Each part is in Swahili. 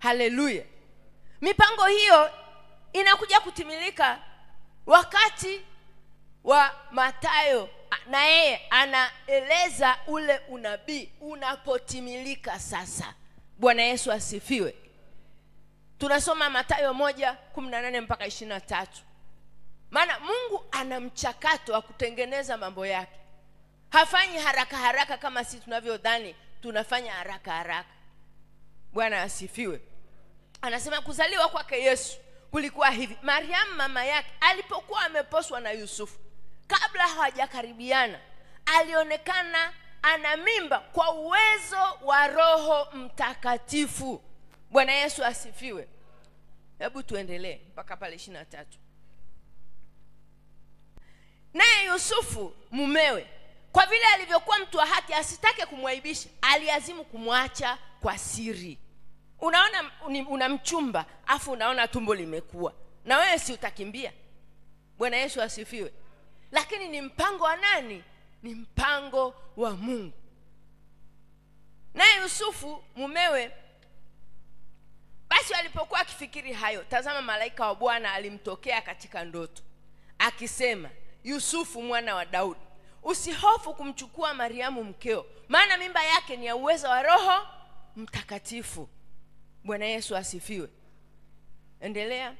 Haleluya. Mipango hiyo inakuja kutimilika wakati wa Mathayo, na yeye anaeleza ule unabii unapotimilika sasa. Bwana Yesu asifiwe. Tunasoma Mathayo 1:18 mpaka 23. Maana Mungu ana mchakato wa kutengeneza mambo yake. Hafanyi haraka haraka kama sisi tunavyodhani tunafanya haraka haraka. Bwana asifiwe. Anasema kuzaliwa kwake Yesu kulikuwa hivi. Mariamu mama yake alipokuwa ameposwa na Yusufu, kabla hawajakaribiana, alionekana ana mimba kwa uwezo wa Roho Mtakatifu. Bwana Yesu asifiwe. Hebu tuendelee mpaka pale 23. Naye Yusufu mumewe, kwa vile alivyokuwa mtu wa haki, asitake kumwaibisha, aliazimu kumwacha kwa siri. Unaona, una mchumba afu unaona tumbo limekuwa, na wewe si utakimbia? Bwana Yesu asifiwe. Lakini ni mpango wa nani? Ni mpango wa Mungu. Naye Yusufu mumewe, basi alipokuwa akifikiri hayo, tazama, malaika wa Bwana alimtokea katika ndoto akisema, Yusufu mwana wa Daudi, usihofu kumchukua Mariamu mkeo, maana mimba yake ni ya uwezo wa Roho Mtakatifu. Bwana Yesu asifiwe. Endelea.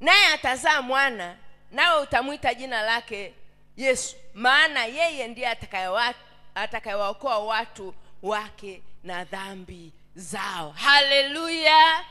Naye atazaa mwana, nawe utamuita jina lake Yesu, maana yeye ndiye atakayewaokoa watu wake na dhambi zao. Haleluya.